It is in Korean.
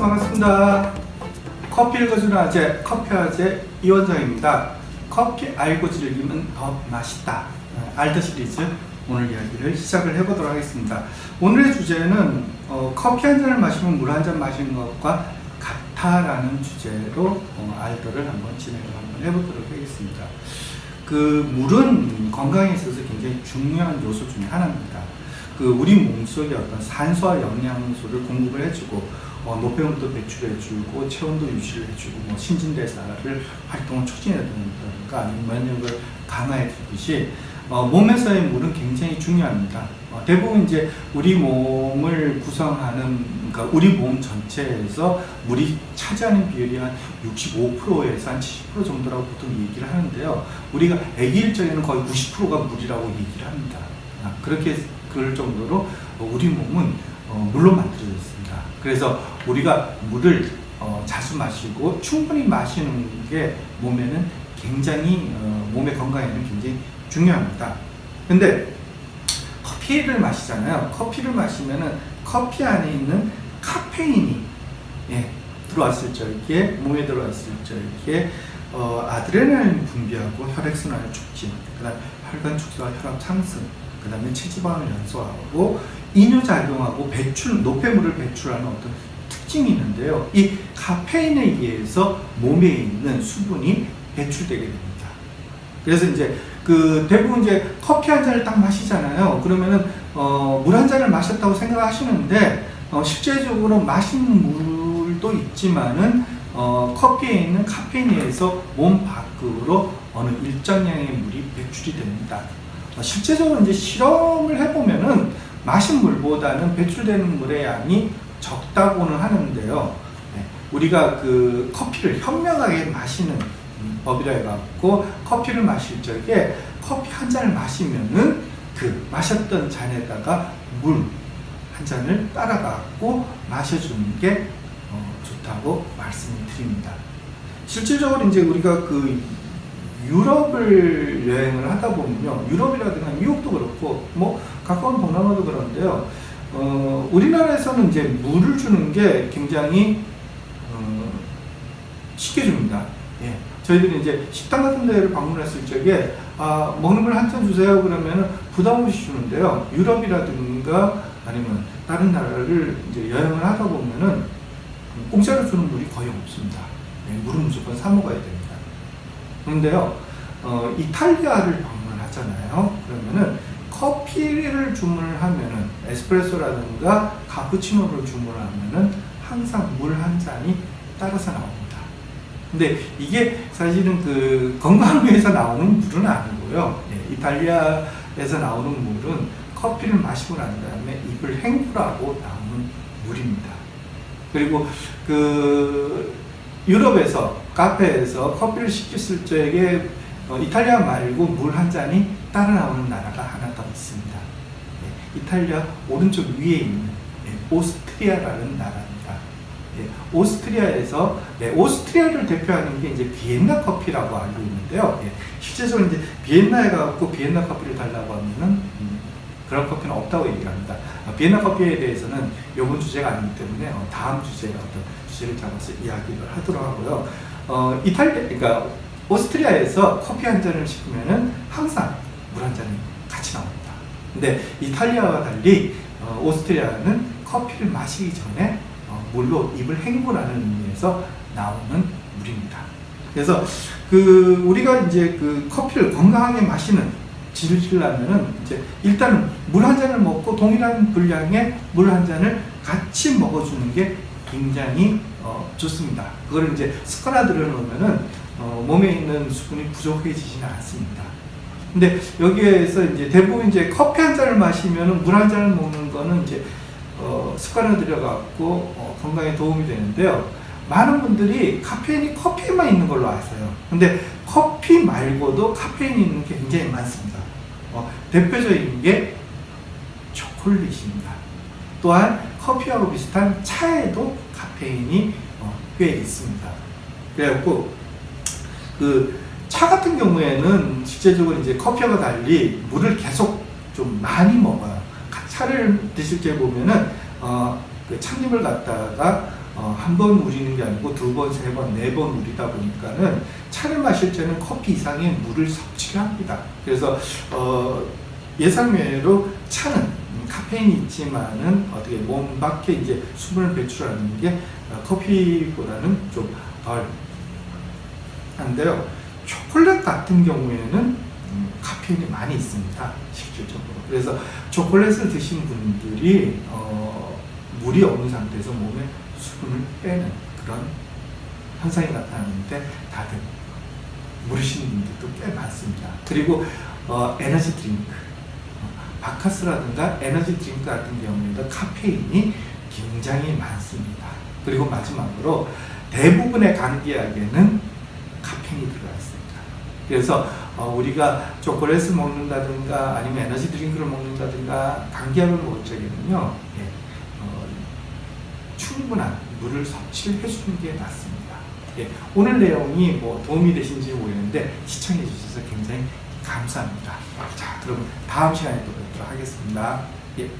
반갑습니다. 커피 읽어주는 아재, 커피아재 이원장입니다. 커피 알고 즐기면 더 맛있다. 알더 시리즈 오늘 이야기를 시작을 해보도록 하겠습니다. 오늘의 주제는 커피 한 잔을 마시면 물 한 잔 마시는 것과 같다라는 주제로 알더를 한번 진행을 한번 해보도록 하겠습니다. 그 물은 건강에 있어서 굉장히 중요한 요소 중에 하나입니다. 우리 몸속에 어떤 산소와 영양소를 공급을 해주고 노폐물도 배출해주고 체온도 유지를 해주고 신진대사를 활동을 촉진해준다든가 아니면 면역을 강화해주듯이 몸에서의 물은 굉장히 중요합니다. 대부분 이제 우리 몸을 구성하는 그러니까 우리 몸 전체에서 물이 차지하는 비율이 한 65%에서 한 70% 정도라고 보통 얘기를 하는데요. 우리가 아기일 적에는 거의 90%가 물이라고 얘기를 합니다. 그렇게 그럴 정도로 우리 몸은 물로 만들어져 있습니다. 그래서 우리가 물을 자주 마시고 충분히 마시는 게 몸에는 굉장히 몸의 건강에는 굉장히 중요합니다. 근데 커피를 마시잖아요. 커피를 마시면은 커피 안에 있는 카페인이 들어왔을 적에 몸에 들어왔을 적에 아드레날린 분비하고 혈액순환을 촉진, 그다음 혈관 축소와 혈압 상승, 그 다음에 체지방을 연소하고 이뇨작용하고 노폐물을 배출하는 어떤 특징이 있는데요. 이 카페인에 의해서 몸에 있는 수분이 배출되게 됩니다. 그래서 이제 대부분 이제 커피 한 잔을 딱 마시잖아요. 그러면은 물 한 잔을 마셨다고 생각하시는데 실제적으로 마시는 물도 있지만은 커피에 있는 카페인에 의해서 몸 밖으로 어느 일정량의 물이 배출이 됩니다. 실제적으로 이제 실험을 해보면은 마신 물보다는 배출되는 물의 양이 적다고는 하는데요. 우리가 커피를 현명하게 마시는 법이라 해갖고 커피를 마실 적에 커피 한 잔을 마시면은 마셨던 잔에다가 물 한 잔을 따라갖고 마셔주는 게 좋다고 말씀을 드립니다. 실질적으로 이제 우리가 유럽을 여행을 하다 보면요. 유럽이라든가 미국도 그렇고, 가까운 동남아도 그런데요. 우리나라에서는 이제 물을 주는 게 굉장히, 쉽게 줍니다. 저희들이 이제 식당 같은 데를 방문했을 적에, 먹는 물 한 잔 주세요. 그러면은 부담 없이 주는데요. 유럽이라든가 아니면 다른 나라를 이제 여행을 하다 보면은 공짜로 주는 물이 거의 없습니다. 물은 무조건 사 먹어야 됩니다. 그런데요, 이탈리아를 방문하잖아요. 그러면은 커피를 주문을 하면은 에스프레소라든가 카푸치노를 주문하면은 항상 물 한 잔이 따라서 나옵니다. 근데 이게 사실은 건강을 위해서 나오는 물은 아니고요. 이탈리아에서 나오는 물은 커피를 마시고 난 다음에 입을 헹구라고 나오는 물입니다. 그리고 유럽에서 카페에서 커피를 시켰을 적에 이탈리아 말고 물 한 잔이 따라 나오는 나라가 하나 더 있습니다. 이탈리아 오른쪽 위에 있는 오스트리아라는 나라입니다. 오스트리아를 대표하는 게 이제 비엔나 커피라고 알고 있는데요. 실제적으로 이제 비엔나에 가고 비엔나 커피를 달라고 하면은 그런 커피는 없다고 얘기합니다. 비엔나 커피에 대해서는 이번 주제가 아니기 때문에 다음 주제에 어떤 주제를 잡아서 이야기를 하도록 하고요. 그러니까 오스트리아에서 커피 한 잔을 시키면은 항상 물 한 잔이 같이 나옵니다. 근데 이탈리아와 달리 오스트리아는 커피를 마시기 전에 물로 입을 헹구라는 의미에서 나오는 물입니다. 그래서 우리가 이제 커피를 건강하게 즐기려면은 이제 일단은 물 한 잔을 먹고 동일한 분량의 물 한 잔을 같이 먹어주는 게 굉장히 좋습니다. 그걸 이제 습관화들여 놓으면은 몸에 있는 수분이 부족해지지는 않습니다. 근데 여기에서 이제 대부분 이제 커피 한 잔을 마시면은 물 한 잔을 먹는 거는 이제 습관화들여 갖고 건강에 도움이 되는데요. 많은 분들이 카페인이 커피에만 있는 걸로 아세요. 근데 커피 말고도 카페인이 있는 게 굉장히 많습니다. 대표적인 게 초콜릿입니다. 또한 커피하고 비슷한 차에도 카페인이 꽤 있습니다. 그래갖고 차 같은 경우에는 실제적으로 이제 커피와 달리 물을 계속 좀 많이 먹어요. 차를 드실 때 보면은 그 찻잎을 갖다가 한 번 우리는 게 아니고 두 번, 세 번, 네 번 우리다 보니까는 차를 마실 때는 커피 이상의 물을 섭취를 합니다. 그래서 예상외로 차는 카페인이 있지만은 어떻게 몸 밖에 이제 수분을 배출하는 게 커피보다는 좀 덜 한데요. 초콜릿 같은 경우에는 카페인이 많이 있습니다. 실질적으로. 그래서 초콜릿을 드신 분들이 물이 없는 상태에서 몸에 수분을 빼는 그런 현상이 나타나는데 다들 모르시는 분들도 꽤 많습니다. 그리고 에너지 드링크, 바카스라든가 에너지 드링크 같은 경우에도 카페인이 굉장히 많습니다. 그리고 마지막으로 대부분의 감기약에는 카페인이 들어가 있습니다. 그래서 우리가 초콜릿을 먹는다든가 아니면 에너지 드링크를 먹는다든가 감기약을 먹을 적에는요, 충분한 물을 섭취를 해주는 게 낫습니다. 오늘 내용이 뭐 도움이 되신지 모르겠는데 시청해 주셔서 굉장히 감사합니다. 자, 그럼 다음 시간에 또 뵙도록 하겠습니다. 예.